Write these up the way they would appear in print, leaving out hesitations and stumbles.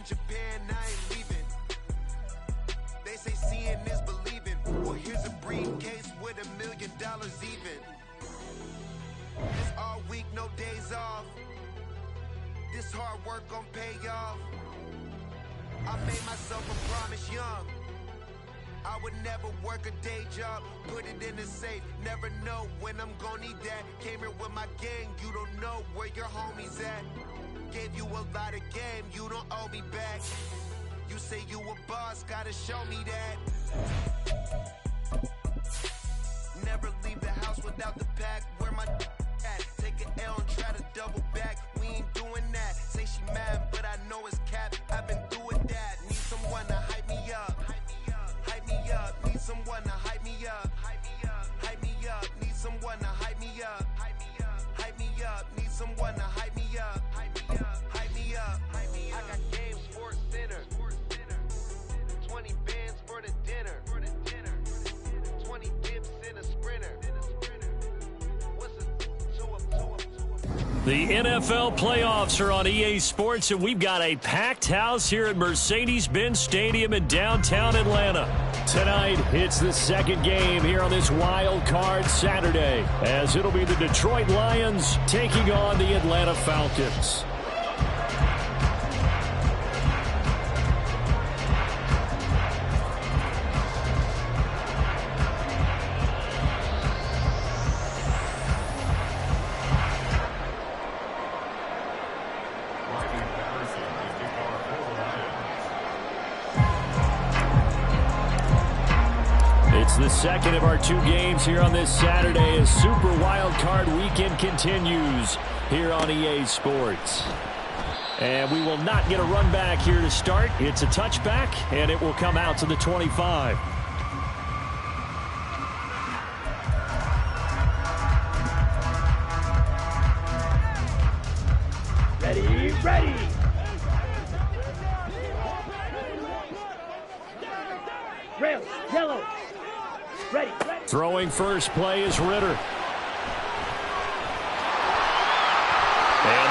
in Japan, I ain't leaving. They say seeing is believing. Well, here's a briefcase with $1 million even. This all week, no days off. This hard work gon' pay off. I made myself a promise young. I would never work a day job, put it in the safe, never know when I'm gonna need that. Came here with my gang, you don't know where your homies at. Gave you a lot of game, you don't owe me back. You say you a boss, gotta show me that. Never leave the house without the pack, where my at? Take an L and try to double back, we ain't doing that. Say she mad, but I know it's cap, I've been doing that. Need someone to hype me up. Hype me up, need someone to hype me up. Hype me up, need someone to hype me up. Hype me up, need someone to hype me up. Hype me up, I got game, Sports Center. 20 bands for the dinner. 20 dips in a sprinter. The NFL playoffs are on EA Sports, and we've got a packed house here at Mercedes-Benz Stadium in downtown Atlanta. Tonight, it's the second game here on this Wild Card Saturday, as it'll be the Detroit Lions taking on the Atlanta Falcons. It's the second of our two games here on this Saturday as Super Wild Card Weekend continues here on EA Sports. And we will not get a run back here to start. It's a touchback, and it will come out to the 25. Ready. Rails, yellow. Ready. Throwing first play is Ritter. And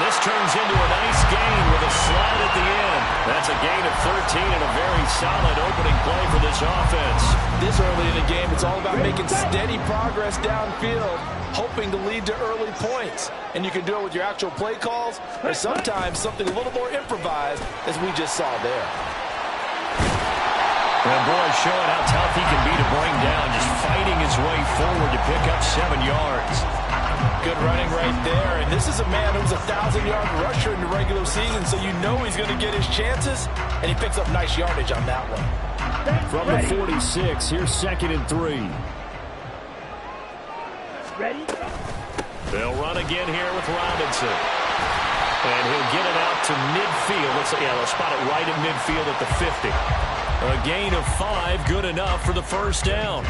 this turns into a nice gain with a slide at the end. That's a gain of 13 and a very solid opening play for this offense. This early in the game, it's all about making steady progress downfield, hoping to lead to early points. And you can do it with your actual play calls, or sometimes something a little more improvised, as we just saw there. And boy, showing how tough he can be to bring down, just fighting his way forward to pick up 7 yards. Good running right there. And this is a man who's a 1,000-yard rusher in the regular season, so you know he's going to get his chances, and he picks up nice yardage on that one. From the 46, here's 2nd and 3. Ready? They'll run again here with Robinson. And he'll get it out to midfield. They'll spot it right at midfield at the 50. A gain of 5, good enough for the first down.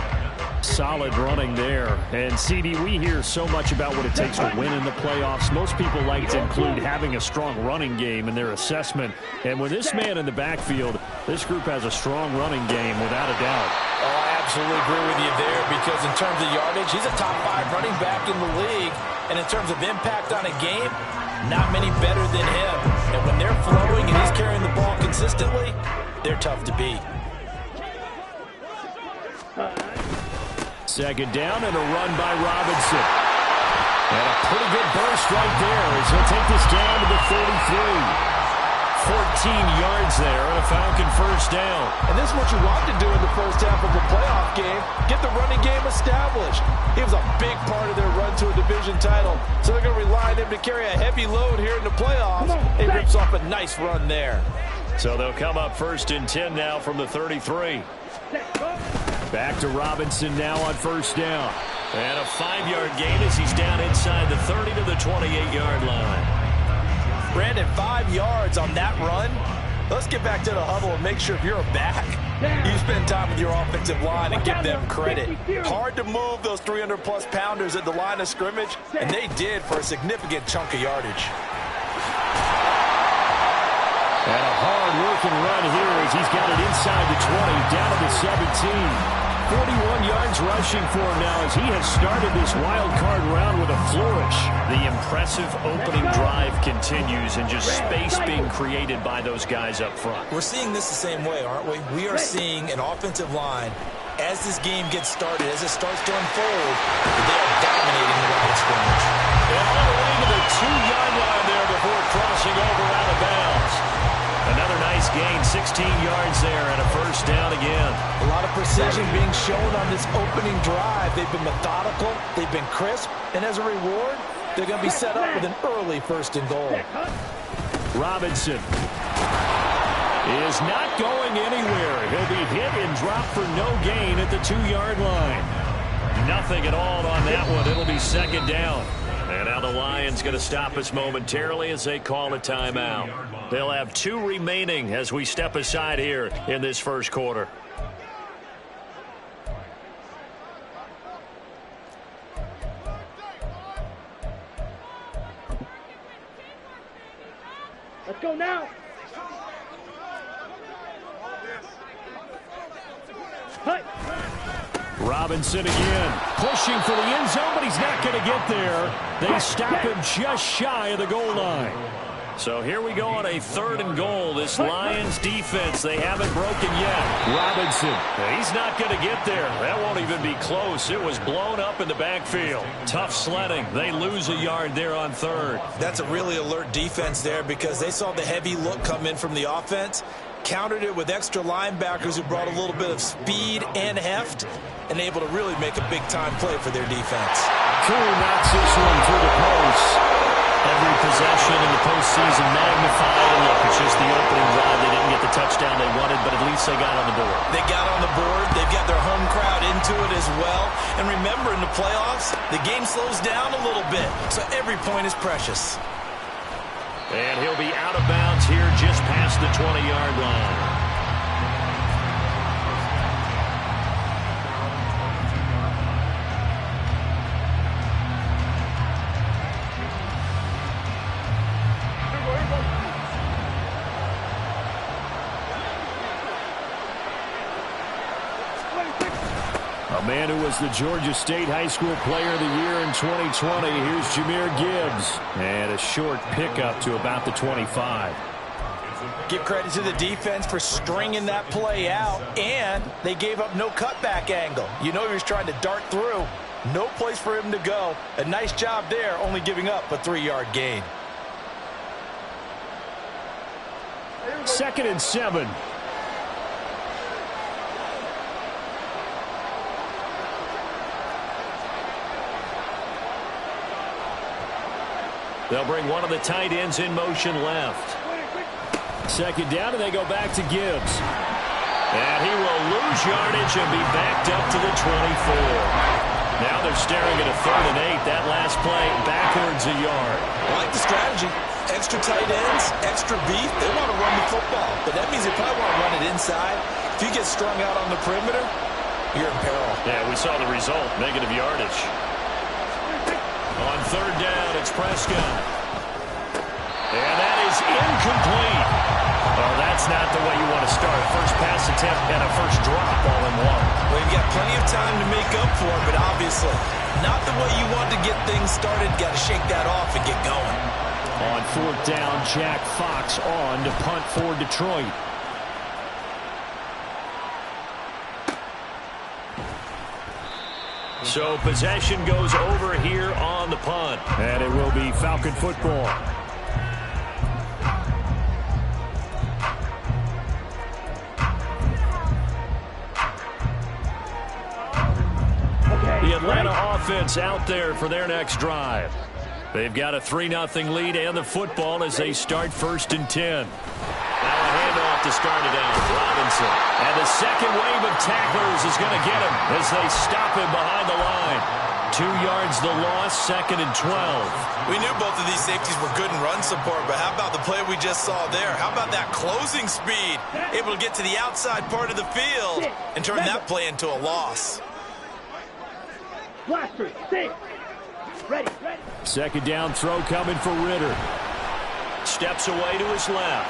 Solid running there. And, CD, we hear so much about what it takes to win in the playoffs. Most people like to include having a strong running game in their assessment. And with this man in the backfield, this group has a strong running game without a doubt. Oh, I absolutely agree with you there, because in terms of yardage, he's a top 5 running back in the league. And in terms of impact on a game, not many better than him. And when they're flowing and he's carrying the ball consistently, they're tough to beat. Second down and a run by Robinson. And a pretty good burst right there as he'll take this down to the 43. 14 yards there and a Falcon first down. And this is what you want to do in the first half of a playoff game. Get the running game established. He was a big part of their run to a division title. So they're going to rely on him to carry a heavy load here in the playoffs. He rips off a nice run there. So they'll come up 1st and 10 now from the 33. Back to Robinson now on first down. And a 5-yard gain as he's down inside the 30 to the 28-yard line. Brandon, 5 yards on that run. Let's get back to the huddle and make sure if you're a back, you spend time with your offensive line and give them credit. Hard to move those 300-plus pounders at the line of scrimmage, and they did for a significant chunk of yardage. And a hard-working run here as he's got it inside the 20, down to the 17. 41 yards rushing for him now as he has started this wild card round with a flourish. The impressive opening drive continues and just space being created by those guys up front. We're seeing this the same way, aren't we? We are seeing an offensive line, as this game gets started, as it starts to unfold, they are dominating the line of scrimmage. And all the way to the 2-yard line there before crossing over out of bounds. Another nice gain, 16 yards there, and a first down again. A lot of precision being shown on this opening drive. They've been methodical, they've been crisp, and as a reward, they're going to be set up with an early 1st and goal. Robinson is not going anywhere. He'll be hit and dropped for no gain at the 2-yard line. Nothing at all on that one. It'll be 2nd down. And now the Lions going to stop us momentarily as they call a timeout. They'll have 2 remaining as we step aside here in this first quarter. Let's go now. Cut. Robinson again, pushing for the end zone, but he's not going to get there. They stop him just shy of the goal line. So here we go on a 3rd and goal. This Lions defense, they haven't broken yet. Robinson, he's not going to get there. That won't even be close. It was blown up in the backfield. Tough sledding. They lose a yard there on 3rd. That's a really alert defense there because they saw the heavy look come in from the offense, countered it with extra linebackers who brought a little bit of speed and heft, and able to really make a big-time play for their defense. Koo knocks this one through the post. Every possession in the postseason magnified, and look, it's just the opening drive. They didn't get the touchdown they wanted, but at least they got on the board. They got on the board. They've got their home crowd into it as well. And remember, in the playoffs, the game slows down a little bit, so every point is precious. And he'll be out of bounds here just past the 20-yard line. A man who was the Georgia State High School Player of the Year in 2020. Here's Jahmyr Gibbs. And a short pickup to about the 25. Give credit to the defense for stringing that play out, and they gave up no cutback angle. You know he was trying to dart through. No place for him to go. A nice job there, only giving up a 3-yard gain. 2nd and 7. They'll bring one of the tight ends in motion left. 2nd down, and they go back to Gibbs. And he will lose yardage and be backed up to the 24. Now they're staring at a 3rd and 8. That last play, backwards a yard. I like the strategy. Extra tight ends, extra beef. They want to run the football, but that means they probably want to run it inside. If you get strung out on the perimeter, you're in peril. Yeah, we saw the result, negative yardage. On 3rd down, it's Prescott. And that is incomplete. Well, that's not the way you want to start. First pass attempt and a first drop all in one. Well, you've got plenty of time to make up for it, but obviously not the way you want to get things started. Got to shake that off and get going. On 4th down, Jack Fox on to punt for Detroit. So possession goes over here on the punt. And it will be Falcon football. The Atlanta offense out there for their next drive. They've got a 3-0 lead and the football as they start 1st and 10. Now a handoff to start it out. Robinson. And the second wave of tacklers is going to get him as they stop him behind the line. 2 yards the loss, 2nd and 12. We knew both of these safeties were good in run support, but how about the play we just saw there? How about that closing speed? Able to get to the outside part of the field and turn that play into a loss. Blaster, safe. Ready. 2nd down throw coming for Ritter. Steps away to his left.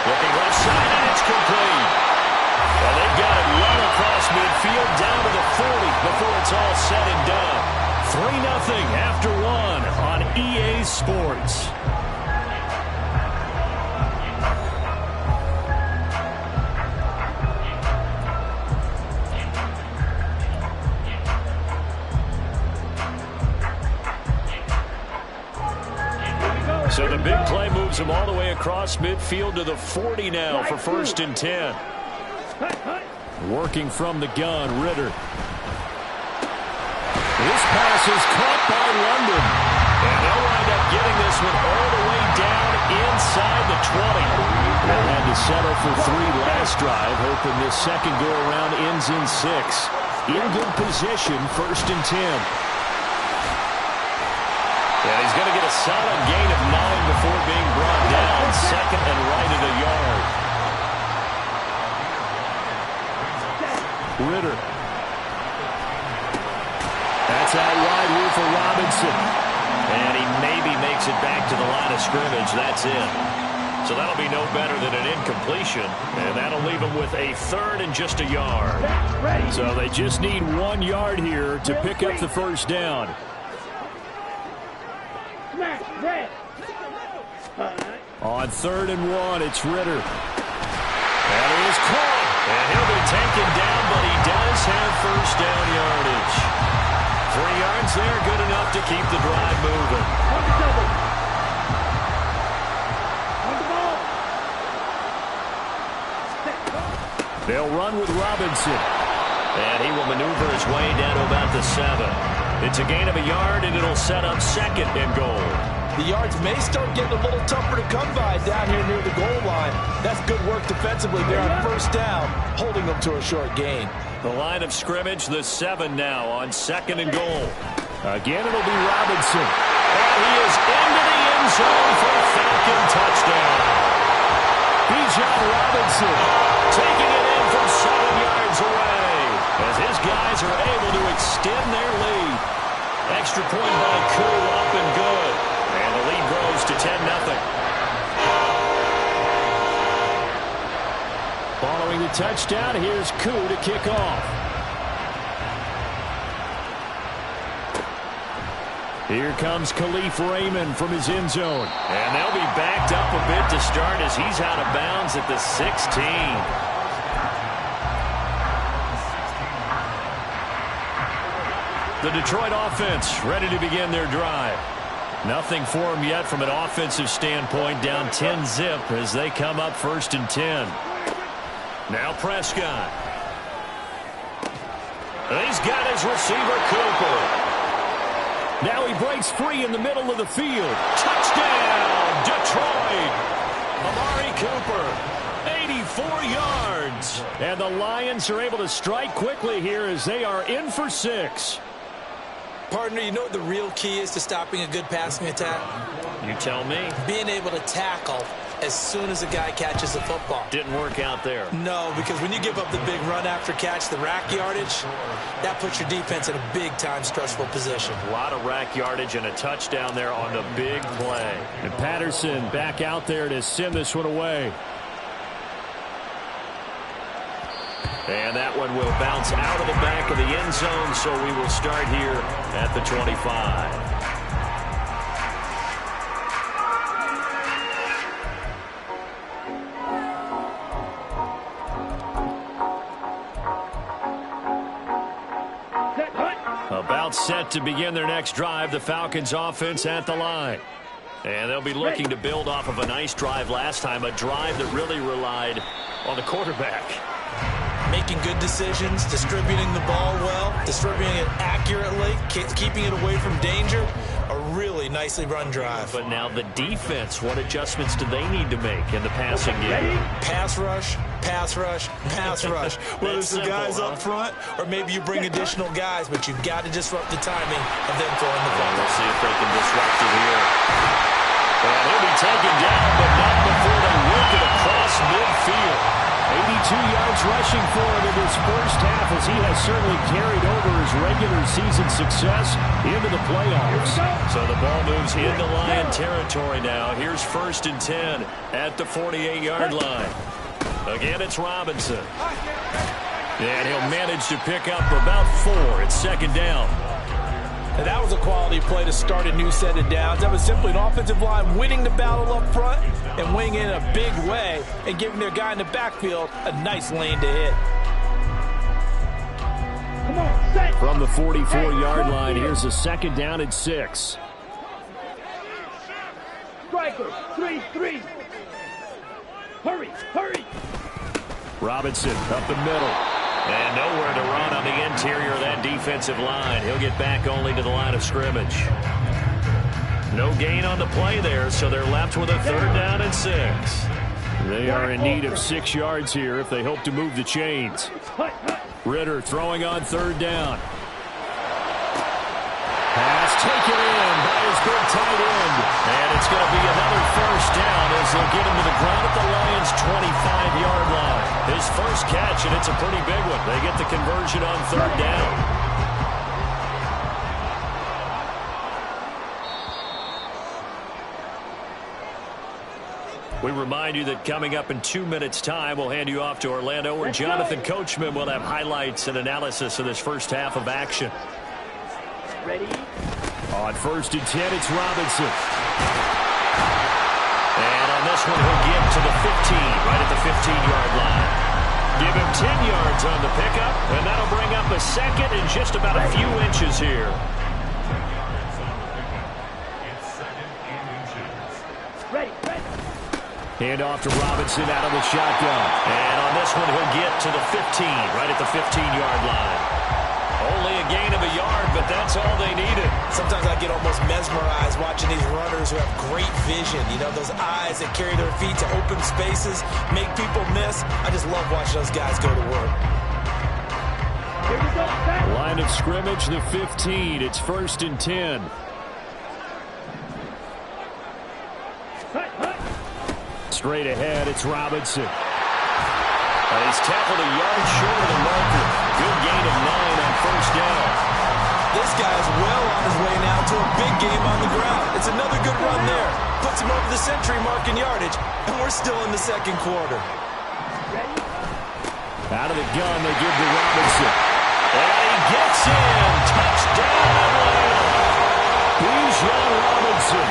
Looking left side, and it's complete. midfield down to the 40 before it's all said and done. 3-0 after one on EA Sports. So the big play moves him all the way across midfield to the 40 now for 1st and 10. Working from the gun, Ritter. This pass is caught by London. And they'll wind up getting this one all the way down inside the 20. They had to settle for 3 last drive, hoping this second go-around ends in 6. In good position, 1st and 10. Yeah, he's going to get a solid gain of 9 before being brought down. 2nd and right at a yard. Ritter. That's out wide here for Robinson. And he maybe makes it back to the line of scrimmage. That's it. So that'll be no better than an incompletion. And that'll leave him with a 3rd and just a yard. So they just need 1 yard here to pick up the 1st down. On 3rd and 1, it's Ritter. And he is caught. And he'll be taken down, but he does have 1st down yardage. 3 yards there, good enough to keep the drive moving. They'll run with Robinson. And he will maneuver his way down to about the 7. It's a gain of a yard, and it'll set up 2nd and goal. The yards may start getting a little tougher to come by down here near the goal line. That's good work defensively there on 1st down, holding them to a short gain. The line of scrimmage, the 7 now on 2nd and goal. Again, it'll be Robinson. And he is into the end zone for a Falcon touchdown. Bijan Robinson taking it in from 7 yards away as his guys are able to extend their lead. Extra point by Koo, up and good. And the lead grows to 10-0. Following the touchdown, here's Koo to kick off. Here comes Khalif Raymond from his end zone. And they'll be backed up a bit to start as he's out of bounds at the 16. The Detroit offense ready to begin their drive. Nothing for them yet from an offensive standpoint, down 10-0 as they come up 1st and 10. Now Prescott. He's got his receiver, Cooper. Now he breaks free in the middle of the field. Touchdown, Detroit. Amari Cooper, 84 yards. And the Lions are able to strike quickly here as they are in for 6. Partner, you know what the real key is to stopping a good passing attack? You tell me. Being able to tackle as soon as a guy catches the football. Didn't work out there. No, because when you give up the big run after catch, the rack yardage, that puts your defense in a big-time stressful position. A lot of rack yardage and a touchdown there on the big play. And Patterson back out there to send this one away. And that one will bounce out of the back of the end zone, so we will start here at the 25. About set to begin their next drive, the Falcons offense at the line. And they'll be looking to build off of a nice drive last time, a drive that really relied on the quarterback. Making good decisions, distributing the ball well, distributing it accurately, keeping it away from danger. A really nicely run drive. But now the defense, what adjustments do they need to make in the passing game? Pass rush, pass rush, pass rush. Whether it's the guys up front or maybe you bring additional guys, but you've got to disrupt the timing of them throwing the ball. We'll see if they can disrupt it here. And he'll be taken down, but not before they work it across midfield. 82 yards rushing for him in his first half as he has certainly carried over his regular season success into the playoffs. So the ball moves into Lion territory now. Here's 1st and 10 at the 48-yard line. Again, it's Robinson. And he'll manage to pick up about 4. It's second down. And that was a quality play to start a new set of downs. That was simply an offensive line winning the battle up front and winning in a big way and giving their guy in the backfield a nice lane to hit. Come on, set. From the 44-yard line, here's a second down and 6. Strikers, 3-3. Hurry, hurry. Robinson up the middle. And nowhere to run on the interior of that defensive line. He'll get back only to the line of scrimmage. No gain on the play there, so they're left with a third down and 6. They are in need of 6 yards here if they hope to move the chains. Ritter throwing on third down. Pass taken in by his big tight end. And it's going to be another first down as they'll get him to the ground at the Lions' 25-yard line. His first catch, and it's a pretty big one. They get the conversion on third down. We remind you that coming up in 2 minutes' time, we'll hand you off to Orlando, where Jonathan Coachman will have highlights and analysis of this first half of action. Ready? On first and 10, it's Robinson. And on this one, he'll get to the 15, right at the 15-yard line. Give him 10 yards on the pickup, and that'll bring up a second in just about a few inches here. Ready, ready. Hand off to Robinson out of the shotgun. And on this one, he'll get to the 15, right at the 15-yard line. Only a gain of a yard, but that's all they needed. Sometimes I get almost mesmerized watching these runners who have great vision. You know, those eyes that carry their feet to open spaces, make people miss. I just love watching those guys go to work. Here we go, set. Line of scrimmage, the 15. It's first and 10. Hut, hut. Straight ahead, it's Robinson. And he's tackled a yard short of the marker. Good gain of 9 on first down. This guy's well on his way now to a big game on the ground. It's another good run there. Puts him over the century mark in yardage, and we're still in the second quarter. Ready? Out of the gun, they give to Robinson. And he gets in. Touchdown, Atlanta. Bijan Robinson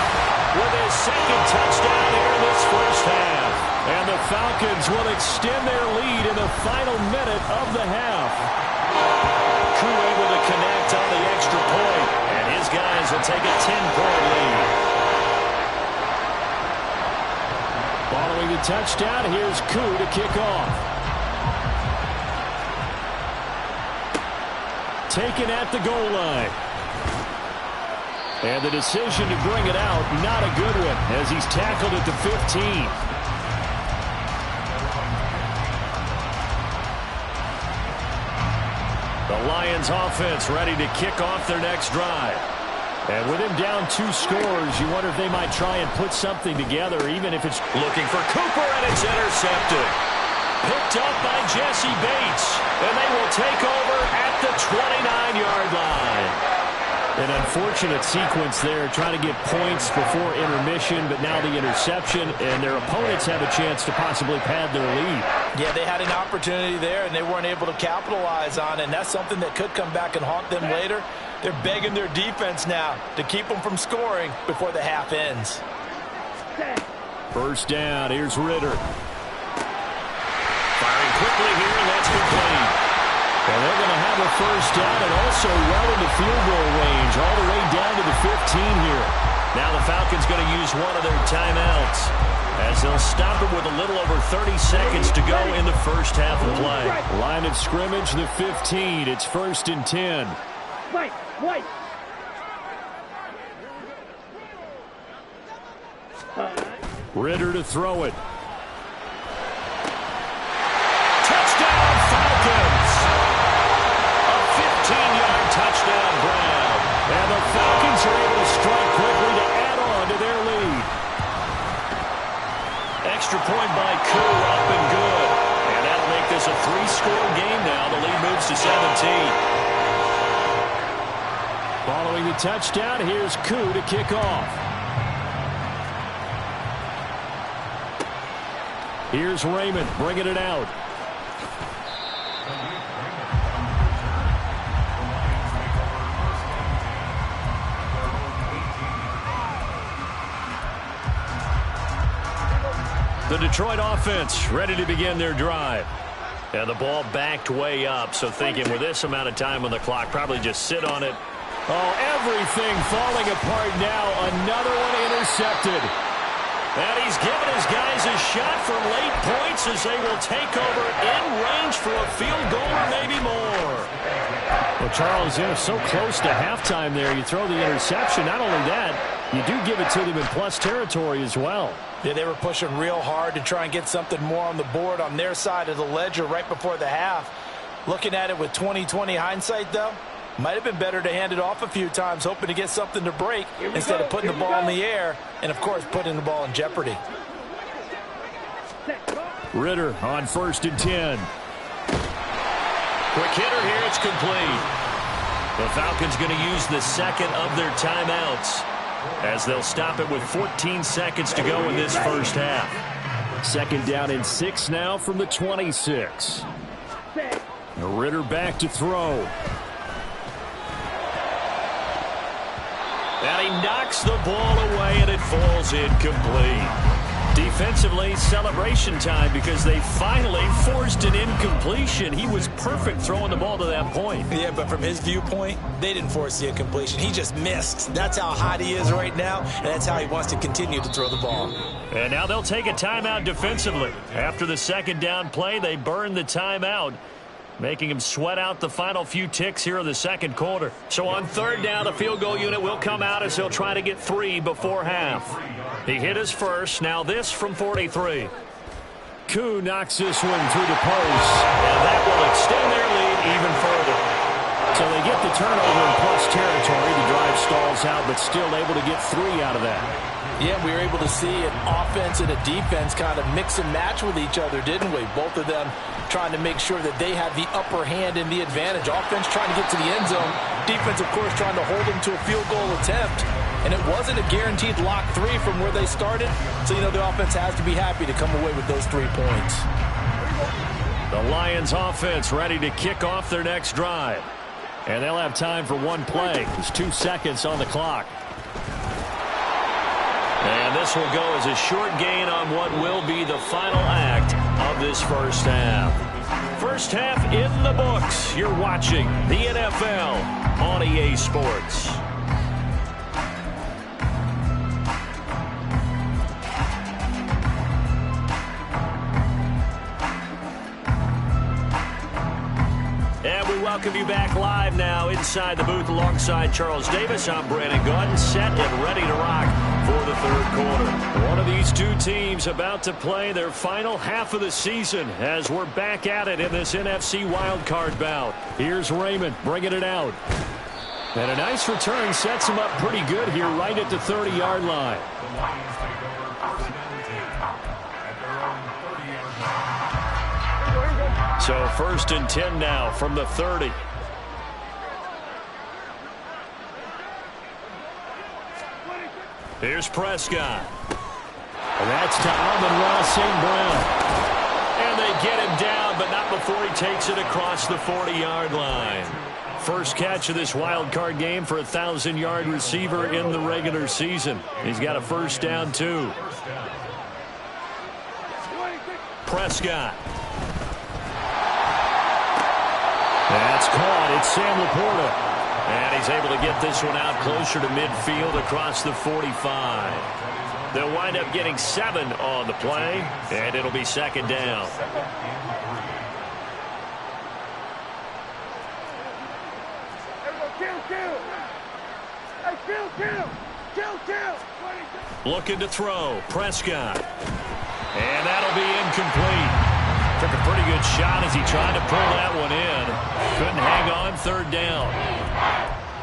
with his second touchdown here in this first half. And the Falcons will extend their lead in the final minute of the half. Koo able to connect on the extra point, and his guys will take a 10-point lead. Following the touchdown, here's Koo to kick off. Taken at the goal line. And the decision to bring it out, not a good one, as he's tackled at the 15. The Lions offense ready to kick off their next drive. And with him down 2 scores, you wonder if they might try and put something together, even if it's looking for Cooper, and it's intercepted. Picked up by Jesse Bates, and they will take over at the 29-yard line. An unfortunate sequence there, trying to get points before intermission, but now the interception, and their opponents have a chance to possibly pad their lead. Yeah, they had an opportunity there, and they weren't able to capitalize on it, and that's something that could come back and haunt them later. They're begging their defense now to keep them from scoring before the half ends. First down, here's Ritter. Firing quickly here, and that's complete. And they're going to have a first down and also well into field goal range, all the way down to the 15 here. Now the Falcons going to use one of their timeouts as they'll stop it with a little over 30 seconds to go in the first half of play. Line of scrimmage, the 15. It's first and 10. White, white. Ritter to throw it. Touchdown, Falcons! A 15-yard touchdown, Brown. And the Falcons are able to strike quickly to add on to their lead. Extra point by Koo, up and good. And that'll make this a 3-score game now. The lead moves to 17. Following the touchdown, here's Koo to kick off. Here's Raymond bringing it out. The Detroit offense ready to begin their drive. And the ball backed way up, so thinking with this amount of time on the clock, probably just sit on it. Oh, everything falling apart now. Another one intercepted. And he's given his guys a shot for late points as they will take over in range for a field goal or maybe more. Well, Charles, they're so close to halftime there. You throw the interception. Not only that, you do give it to them in plus territory as well. Yeah, they were pushing real hard to try and get something more on the board on their side of the ledger right before the half. Looking at it with 20/20 hindsight, though, might have been better to hand it off a few times, hoping to get something to break instead of putting the ball in the air and, of course, putting the ball in jeopardy. Ritter on 1st and 10. Quick hitter here. It's complete. The Falcons going to use the second of their timeouts as they'll stop it with 14 seconds to go in this first half. 2nd down and 6 now from the 26. Ritter back to throw. And he knocks the ball away, and it falls incomplete. Defensively, celebration time because they finally forced an incompletion. He was perfect throwing the ball to that point. Yeah, but from his viewpoint, they didn't force the incompletion. He just missed. That's how hot he is right now, and that's how he wants to continue to throw the ball. And now they'll take a timeout defensively. After the 2nd down play, they burn the timeout, making him sweat out the final few ticks here in the 2nd quarter. So on 3rd down, the field goal unit will come out as they'll try to get 3 before half. He hit his first. Now this from 43. Koo knocks this one through the post, and that will extend their lead even further. So they get the turnover in plus territory. The drive stalls out, but still able to get 3 out of that. Yeah, we were able to see an offense and a defense kind of mix and match with each other, didn't we? Both of them trying to make sure that they had the upper hand and the advantage. Offense trying to get to the end zone. Defense, of course, trying to hold them to a field goal attempt. And it wasn't a guaranteed lock 3 from where they started. So, the offense has to be happy to come away with those 3 points. The Lions offense ready to kick off their next drive. And they'll have time for one play. There's 2 seconds on the clock. And this will go as a short gain on what will be the final act of this first half. First half in the books. You're watching the NFL on EA Sports. And we welcome you back live now inside the booth alongside Charles Davis. I'm Brandon Gaudin, set and ready to rock for the 3rd quarter. One of these 2 teams about to play their final half of the season as we're back at it in this NFC wildcard bout. Here's Raymond bringing it out. And a nice return sets him up pretty good here right at the 30-yard line. So 1st and 10 now from the 30. Here's Prescott. And that's to Amon-Ra St. Brown. And they get him down, but not before he takes it across the 40-yard line. First catch of this wild card game for a 1,000-yard receiver in the regular season. He's got a first down, too. Prescott. That's caught. It's Sam Laporta. And he's able to get this one out closer to midfield across the 45. They'll wind up getting 7 on the play, and it'll be 2nd down. Looking to throw. Prescott. And that'll be incomplete. Took a pretty good shot as he tried to pull that one in. Couldn't hang on. 3rd down.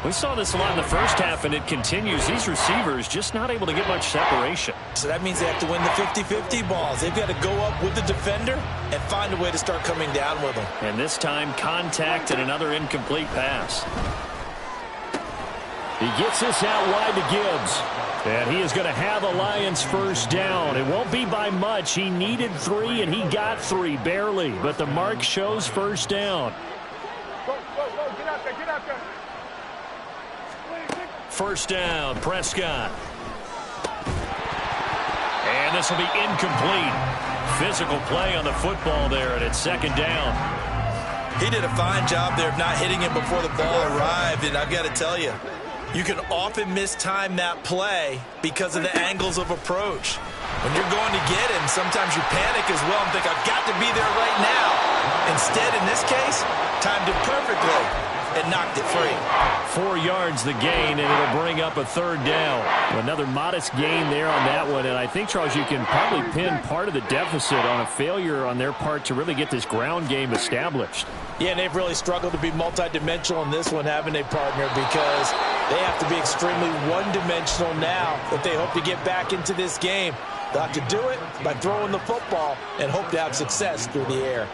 We saw this a lot in the first half, and it continues. These receivers just not able to get much separation. So that means they have to win the 50-50 balls. They've got to go up with the defender and find a way to start coming down with them. And this time, contact and another incomplete pass. He gets this out wide to Gibbs. And he is going to have a Lions first down. It won't be by much. He needed 3, and he got 3, barely. But the mark shows first down. First down, Prescott. And And this will be incomplete. Physical play on the football there, and it's second down. He did a fine job there of not hitting it before the ball arrived, and I've got to tell you, you can often mistime that play because of the angles of approach. When you're going to get him, sometimes you panic as well and think, I've got to be there right now. Instead, in this case, timed it perfectly and knocked it free. 4 yards the gain, and it'll bring up a third down. Another modest gain there on that one, and I think, Charles, you can probably pin part of the deficit on a failure on their part to really get this ground game established. Yeah, and they've really struggled to be multidimensional in this one, haven't they, partner? Because they have to be extremely one-dimensional now if they hope to get back into this game. They'll have to do it by throwing the football and hope to have success through the air.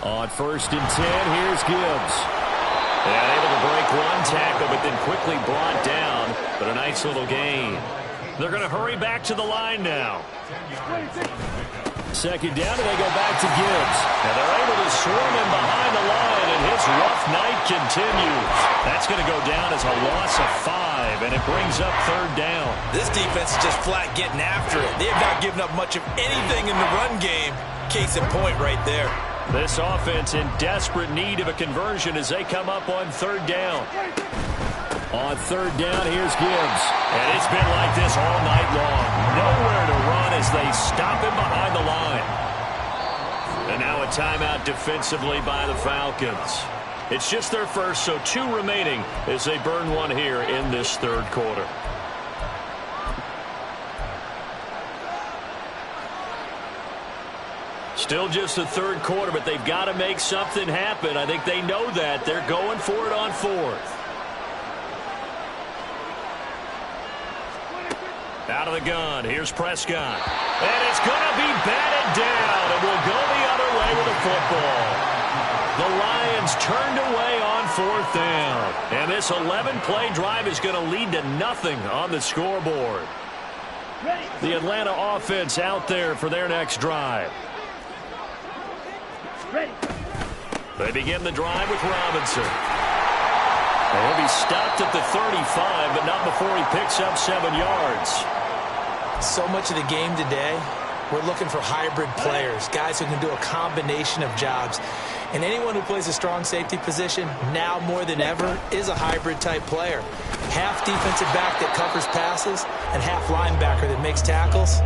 On 1st and 10, here's Gibbs. And able to break one tackle, but then quickly brought down. But a nice little gain. They're going to hurry back to the line now. Second down, and they go back to Gibbs. And they're able to swarm him behind the line, and his rough night continues. That's going to go down as a loss of 5, and it brings up third down. This defense is just flat getting after it. They have not given up much of anything in the run game. Case in point right there. This offense in desperate need of a conversion as they come up on third down. On third down, here's Gibbs. And it's been like this all night long. Nowhere to run as they stop him behind the line. And now a timeout defensively by the Falcons. It's just their first, so 2 remaining as they burn one here in this third quarter. Still just the third quarter, but they've got to make something happen. I think they know that. They're going for it on 4th. Out of the gun, here's Prescott. And it's going to be batted down, and we'll go the other way with the football. The Lions turned away on 4th down. And this 11-play drive is going to lead to nothing on the scoreboard. The Atlanta offense out there for their next drive. They begin the drive with Robinson. And he'll be stopped at the 35, but not before he picks up 7 yards. So much of the game today, we're looking for hybrid players, guys who can do a combination of jobs. And anyone who plays a strong safety position, now more than ever, is a hybrid-type player. Half defensive back that covers passes and half linebacker that makes tackles.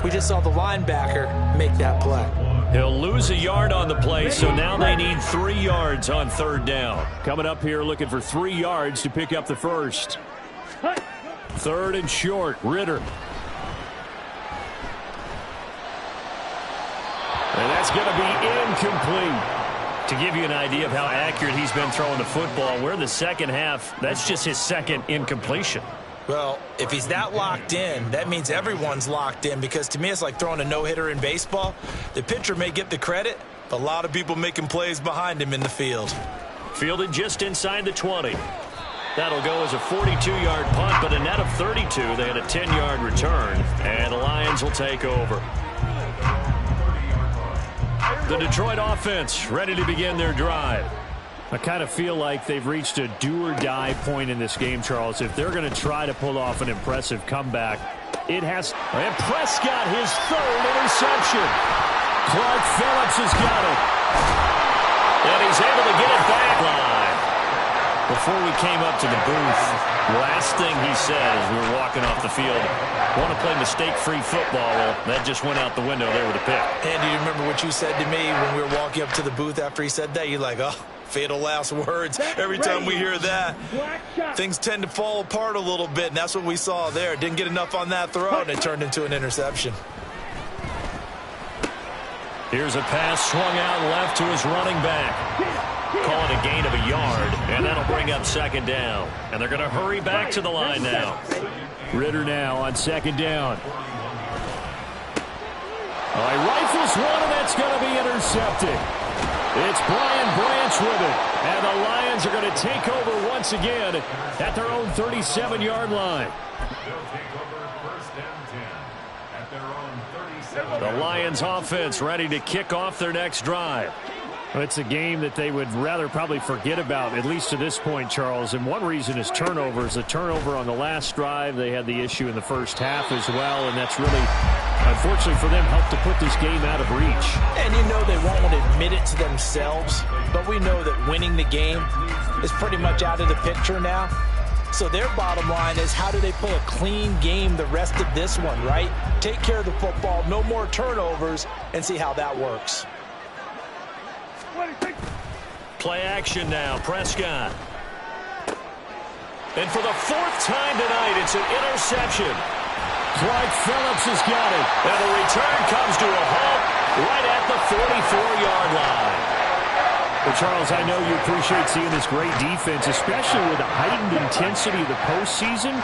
We just saw the linebacker make that play. He'll lose a yard on the play, so now they need 3 yards on third down. Coming up here looking for 3 yards to pick up the first. Third and short, Ritter. And that's going to be incomplete. To give you an idea of how accurate he's been throwing the football, we're in the second half. That's just his second incompletion. Well, if he's that locked in, that means everyone's locked in, because to me it's like throwing a no-hitter in baseball. The pitcher may get the credit, but a lot of people making plays behind him in the field. Fielded just inside the 20. That'll go as a 42-yard punt, but a net of 32. They had a 10-yard return, and the Lions will take over. The Detroit offense ready to begin their drive. I kind of feel like they've reached a do-or-die point in this game, Charles. If they're going to try to pull off an impressive comeback, it has... And Prescott, his third interception. Clark Phillips has got it. And he's able to get it back line. Before we came up to the booth, last thing he said as we were walking off the field, want to play mistake-free football. Well, that just went out the window there with a pick. And do you remember what you said to me when we were walking up to the booth after he said that? You're like, oh, fatal last words. Every time we hear that, things tend to fall apart a little bit, and that's what we saw there. Didn't get enough on that throw, and it turned into an interception. Here's a pass swung out left to his running back. Call it a gain of a yard, and that'll bring up second down. And they're going to hurry back to the line now. Ritter now on second down. He rifles one, and that's going to be intercepted. It's Brian Branch with it. And the Lions are going to take over once again at their own 37-yard line. The Lions offense ready to kick off their next drive. Well, it's a game that they would rather probably forget about, at least to this point, Charles. And one reason is turnovers. A turnover on the last drive. They had the issue in the first half as well, and that's really, unfortunately for them, helped to put this game out of reach. And you know they won't want to admit it to themselves, but we know that winning the game is pretty much out of the picture now. So their bottom line is, how do they play a clean game the rest of this one, right? Take care of the football, no more turnovers, and see how that works. Play action now, Prescott. And for the fourth time tonight, it's an interception. Clyde Phillips has got it. And the return comes to a halt right at the 44-yard line. Well, Charles, I know you appreciate seeing this great defense, especially with the heightened intensity of the postseason.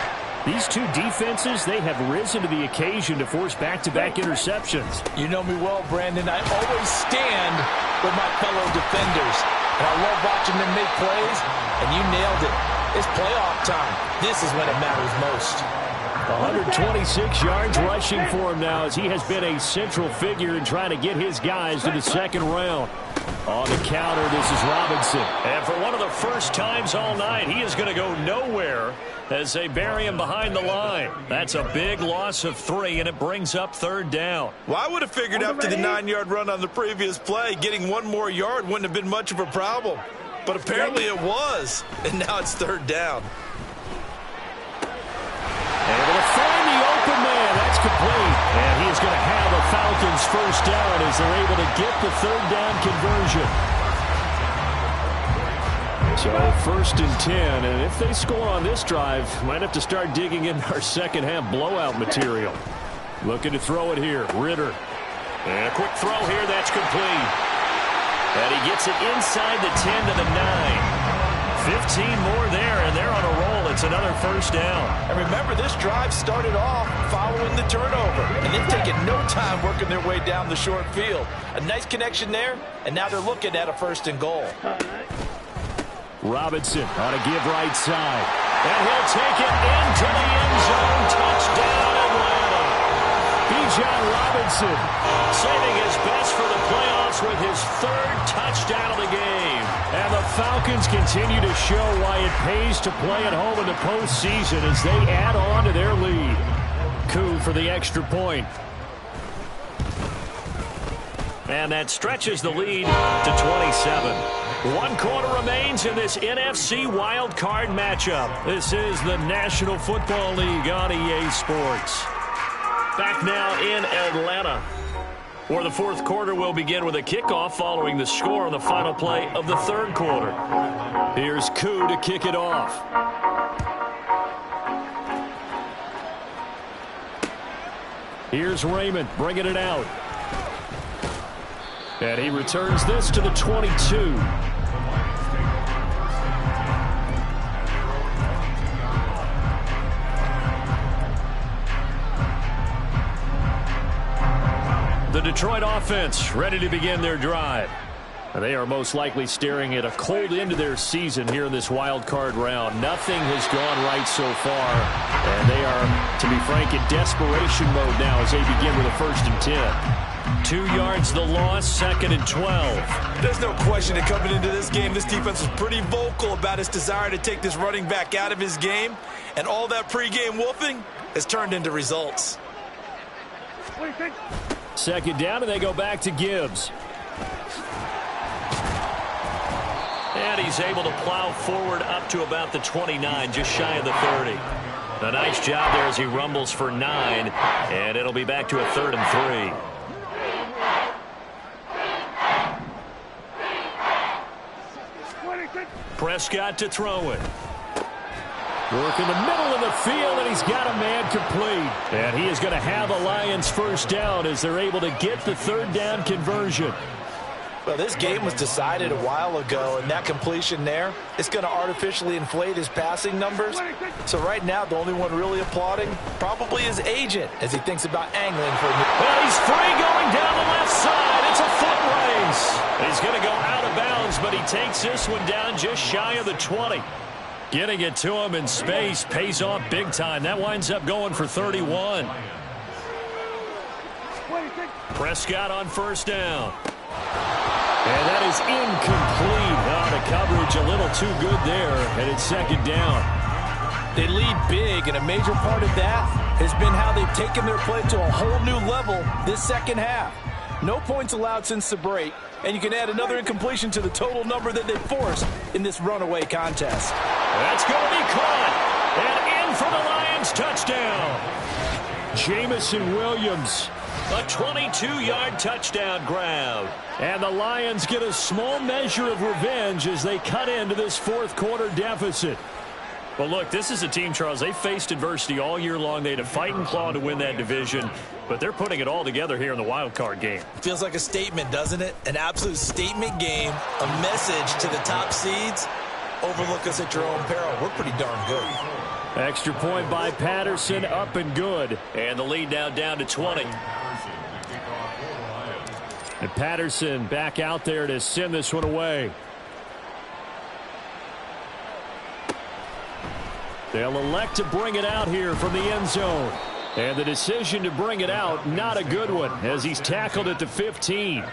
These two defenses, they have risen to the occasion to force back-to-back interceptions. You know me well, Brandon. I always stand with my fellow defenders. And I love watching them make plays, and you nailed it. It's playoff time. This is when it matters most. 126 yards rushing for him now, as he has been a central figure in trying to get his guys to the second round. On the counter, this is Robinson. And for one of the first times all night, he is going to go nowhere as they bury him behind the line. That's a big loss of 3, and it brings up third down. Well, I would have figured after the 9-yard run on the previous play, getting one more yard wouldn't have been much of a problem. But apparently it was, and now it's third down. Able to find the open man. That's complete. And he is going to have the Falcons first down as they're able to get the third down conversion. So first and 10, and if they score on this drive, might have to start digging in our second half blowout material. Looking to throw it here, Ritter. And a quick throw here, that's complete. And he gets it inside the 10 to the 9. 15 more there, and they're on a roll. It's another first down. And remember, this drive started off following the turnover, and they've taken no time working their way down the short field. A nice connection there, and now they're looking at a first and goal. Robinson on a give right side. And he'll take it into the end zone. Touchdown, Atlanta. Bijan Robinson saving his best for the playoffs with his third touchdown of the game. And the Falcons continue to show why it pays to play at home in the postseason as they add on to their lead. Koo for the extra point. And that stretches the lead to 27. 1 quarter remains in this NFC Wild Card matchup. This is the National Football League on EA Sports. Back now in Atlanta, where the fourth quarter will begin with a kickoff following the score on the final play of the third quarter. Here's Koo to kick it off. Here's Raymond bringing it out. And he returns this to the 22. The Detroit offense ready to begin their drive. They are most likely staring at a cold end to their season here in this wild card round. Nothing has gone right so far, and they are, to be frank, in desperation mode now as they begin with a 1st and 10. 2 yards the loss, 2nd and 12. There's no question that coming into this game, this defense was pretty vocal about its desire to take this running back out of his game, and all that pregame wolfing has turned into results. 2nd down, and they go back to Gibbs. And he's able to plow forward up to about the 29, just shy of the 30. A nice job there as he rumbles for 9, and it'll be back to a 3rd and 3. Prescott to throw it. Work in the middle of the field, and he's got a man complete. And he is going to have a Lions first down as they're able to get the 3rd down conversion. Well, this game was decided a while ago, and that completion there, it's going to artificially inflate his passing numbers. So right now, the only one really applauding probably his agent as he thinks about angling for a new... Well, he's free going down the left side. It's a foot race. He's going to go out of bounds, but he takes this one down just shy of the 20. Getting it to him in space pays off big time. That winds up going for 31. Prescott on 1st down. And that is incomplete. The coverage a little too good there, and it's second down. They lead big, and a major part of that has been how they've taken their play to a whole new level this second half. No points allowed since the break, and you can add another incompletion to the total number that they forced in this runaway contest. That's going to be caught, and in for the Lions touchdown. Jameson Williams, a 22-yard touchdown grab. And the Lions get a small measure of revenge as they cut into this fourth quarter deficit. Well, look, this is a team, Charles, they faced adversity all year long. They had to fight and claw to win that division, but they're putting it all together here in the wild card game. Feels like a statement, doesn't it? An absolute statement game, a message to the top seeds. Overlook us at your own peril. We're pretty darn good. Extra point by Patterson, up and good. And the lead now down to 20. And Patterson back out there to send this one away. They'll elect to bring it out here from the end zone. And the decision to bring it out, not a good one, as he's tackled at the 15.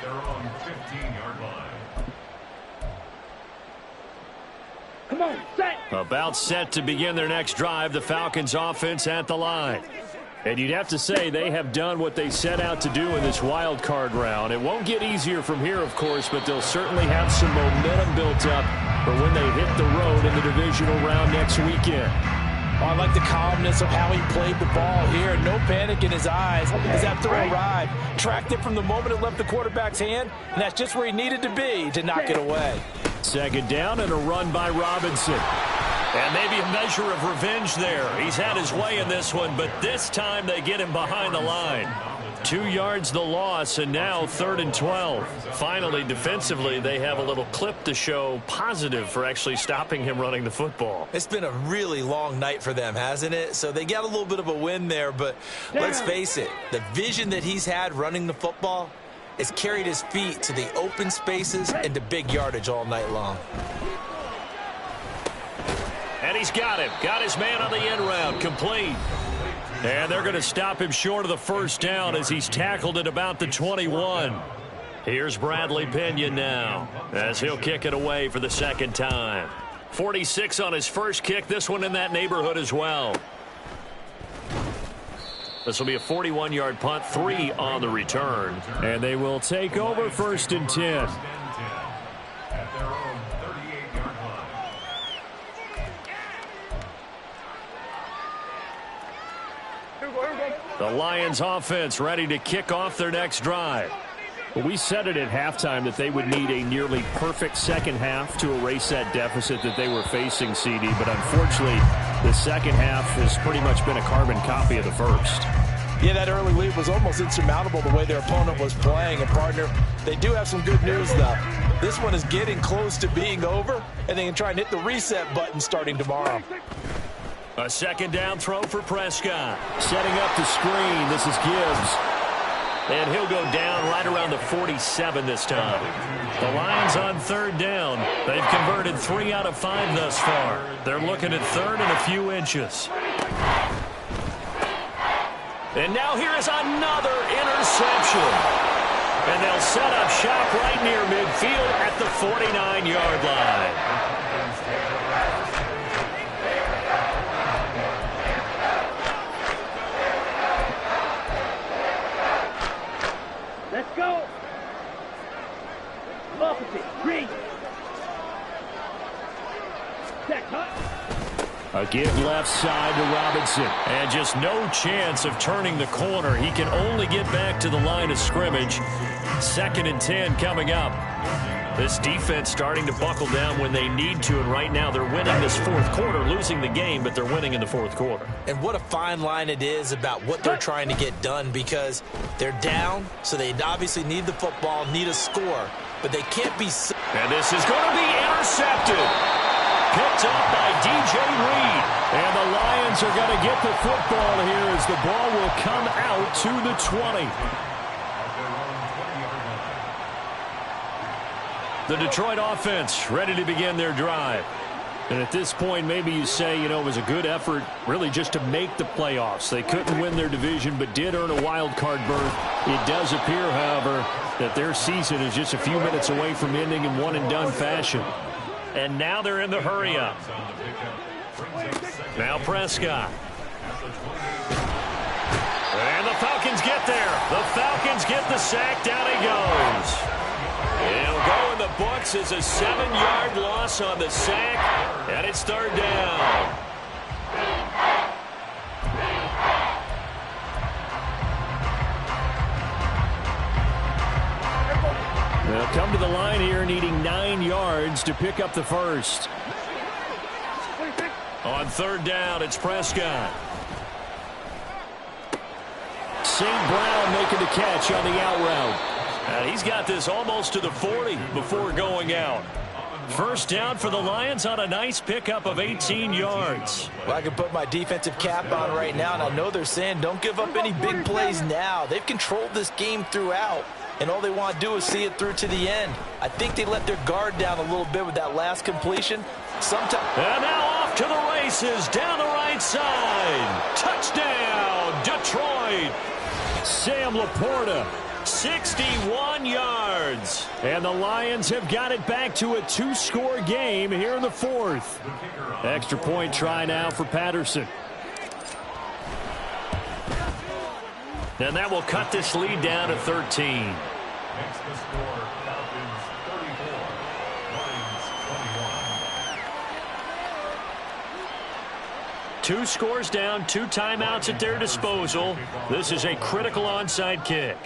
Come on, set. About set to begin their next drive, the Falcons offense at the line. And you'd have to say they have done what they set out to do in this wild card round. It won't get easier from here, of course, but they'll certainly have some momentum built up for when they hit the road in the divisional round next weekend. Oh, I like the calmness of how he played the ball here. No panic in his eyes as that throw arrived. Tracked it from the moment it left the quarterback's hand, and that's just where he needed to be to knock it away. Second down and a run by Robinson. And maybe a measure of revenge there. He's had his way in this one, but this time they get him behind the line. 2 yards the loss, and now 3rd and 12. Finally, defensively, they have a little clip to show positive for actually stopping him running the football. It's been a really long night for them, hasn't it? So they got a little bit of a win there, but let's face it, the vision that he's had running the football has carried his feet to the open spaces and to big yardage all night long. And he's got him. Got his man on the end route. Complete. And they're going to stop him short of the first down as he's tackled at about the 21. Here's Bradley Pinion now as he'll kick it away for the second time. 46 on his first kick. This one in that neighborhood as well. This will be a 41-yard punt, 3 on the return. And they will take over 1st and 10. The Lions offense ready to kick off their next drive. Well, we said it at halftime that they would need a nearly perfect second half to erase that deficit that they were facing, CD. But unfortunately, the second half has pretty much been a carbon copy of the first. Yeah, that early lead was almost insurmountable the way their opponent was playing. And, partner, they do have some good news, though. This one is getting close to being over, and they can try and hit the reset button starting tomorrow. A second down throw for Prescott. Setting up the screen. This is Gibbs. And he'll go down right around the 47 this time. The Lions on 3rd down. They've converted 3 out of 5 thus far. They're looking at 3rd and a few inches. And now here is another interception. And they'll set up shop right near midfield at the 49-yard line. Let's go. Opposite. Green. Check, A give left side to Robinson. And just no chance of turning the corner. He can only get back to the line of scrimmage. 2nd and 10 coming up. This defense starting to buckle down when they need to, and right now they're winning this 4th quarter, losing the game, but they're winning in the 4th quarter. And what a fine line it is about what they're trying to get done, because they're down, so they obviously need the football, need a score, but they can't be... And this is going to be intercepted. Picked up by DJ Reed. And the Lions are going to get the football here as the ball will come out to the 20. The Detroit offense ready to begin their drive. And at this point, maybe you say, it was a good effort really just to make the playoffs. They couldn't win their division but did earn a wild card berth. It does appear, however, that their season is just a few minutes away from ending in one-and-done fashion. And now they're in the hurry-up. Now Prescott. And the Falcons get there. The Falcons get the sack. Down he goes. It'll go in the books as a 7-yard loss on the sack, and it's third down. They'll come to the line here needing 9 yards to pick up the first. On third down, it's Prescott. St. Brown making the catch on the out route. And he's got this almost to the 40 before going out. First down for the Lions on a nice pickup of 18 yards. Well, I can put my defensive cap on right now, and I know they're saying don't give up any big plays now. They've controlled this game throughout, and all they want to do is see it through to the end. I think they let their guard down a little bit with that last completion. And now off to the races down the right side. Touchdown, Detroit. Sam Laporta. 61 yards. And the Lions have got it back to a 2-score game here in the fourth. Extra point try now for Patterson. And that will cut this lead down to 13. Next to score, Falcons 34, Lions 21. 2 scores down, 2 timeouts at their disposal. This is a critical onside kick.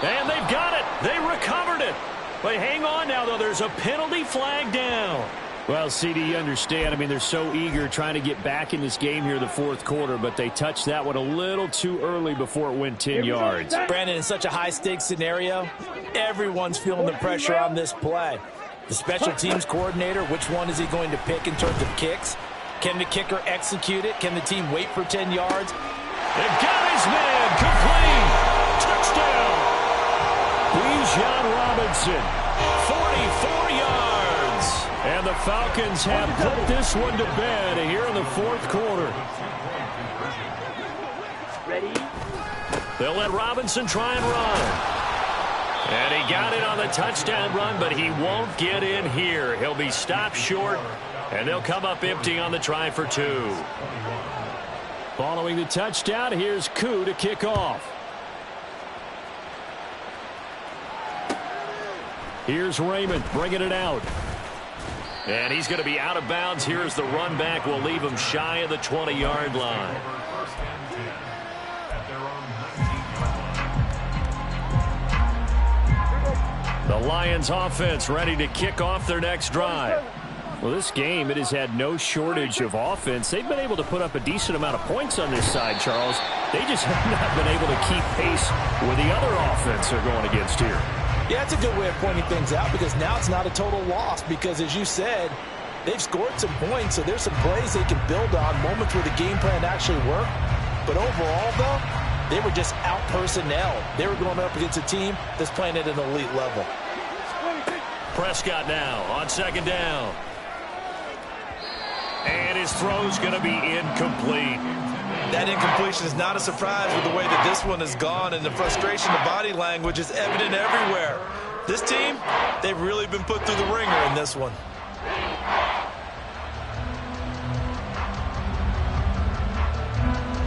And they've got it. They recovered it. But hang on now, though. There's a penalty flag down. Well, CD, you understand. I mean, they're so eager trying to get back in this game here in the fourth quarter, but they touched that one a little too early before it went 10 yards. Brandon, in such a high-stakes scenario, everyone's feeling the pressure on this play. The special teams coordinator, which one is he going to pick in terms of kicks? Can the kicker execute it? Can the team wait for 10 yards? They've got his man. Complete. Touchdown. Bijan Robinson, 44 yards. And the Falcons have put this one to bed here in the fourth quarter. Ready? They'll let Robinson try and run. And he got it on the touchdown run, but he won't get in here. He'll be stopped short, and they'll come up empty on the try for 2. Following the touchdown, here's Koo to kick off. Here's Raymond bringing it out. And he's going to be out of bounds. Here's the run back. Will leave him shy of the 20-yard line. The Lions offense ready to kick off their next drive. Well, this game, it has had no shortage of offense. They've been able to put up a decent amount of points on this side, Charles. They just have not been able to keep pace with the other offense they're going against here. Yeah, it's a good way of pointing things out because now it's not a total loss because, as you said, they've scored some points, so there's some plays they can build on, moments where the game plan actually worked. But overall, though, they were just out-personnel. They were going up against a team that's playing at an elite level. Prescott now on second down. And his throw's going to be incomplete. That incompletion is not a surprise with the way that this one has gone, and the frustration, the body language is evident everywhere. This team, they've really been put through the ringer in this one.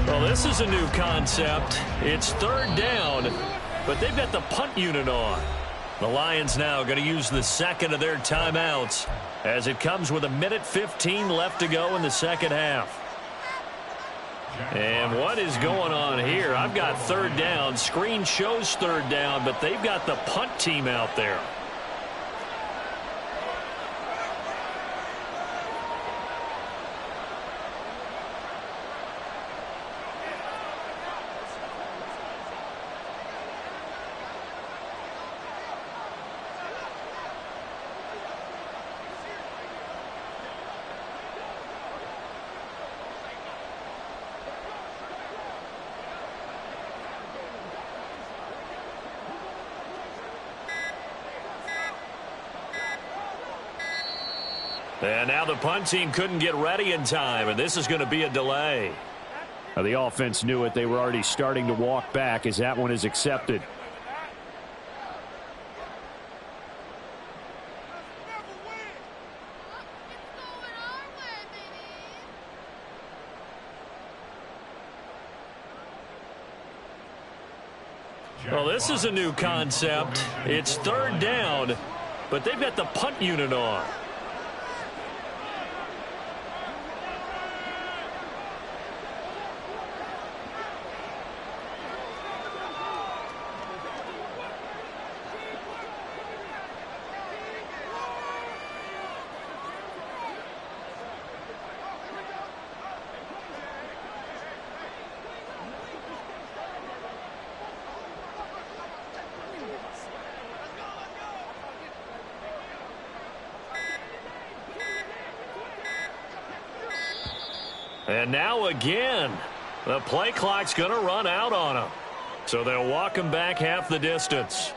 Well, this is a new concept. It's third down, but they've got the punt unit on. The Lions now going to use the second of their timeouts as it comes with 1:15 left to go in the second half. And what is going on here? I've got third down. Screen shows third down, but they've got the punt team out there. And now the punt team couldn't get ready in time, and this is going to be a delay. Now the offense knew it. They were already starting to walk back as that one is accepted. Well, this is a new concept. It's third down, but they've got the punt unit on. And now again, the play clock's going to run out on them. So they'll walk him back half the distance.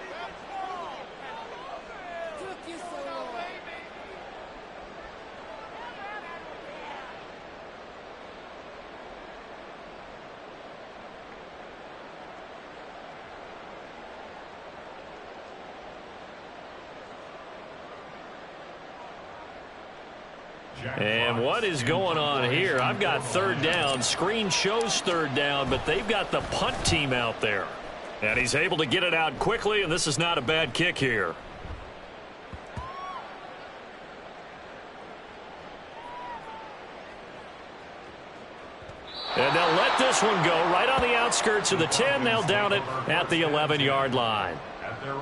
And what is going on here? I've got third down. Screen shows third down, but they've got the punt team out there. And he's able to get it out quickly, and this is not a bad kick here. And they'll let this one go right on the outskirts of the 10. They'll down it at the 11-yard line.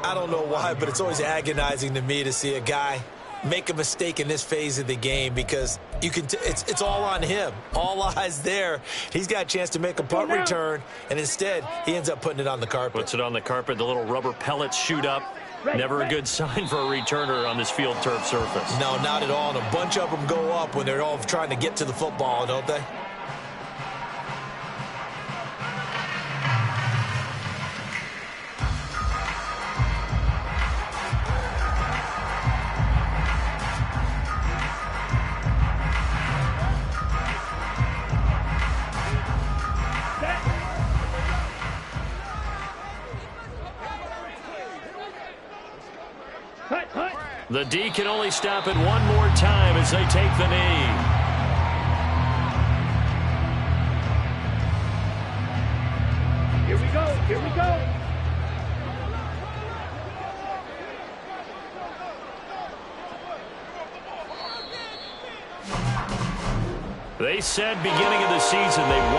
I don't know why, but it's always agonizing to me to see a guy make a mistake in this phase of the game because you can it's all on him. All eyes there. He's got a chance to make a punt return, and instead he ends up putting it on the carpet. Puts it on the carpet. The little rubber pellets shoot up. Never a good sign for a returner on this field turf surface. No, not at all. And a bunch of them go up when they're all trying to get to the football, don't they? The D can only stop it one more time as they take the knee. Here we go. Here we go. They said beginning of the season they wanted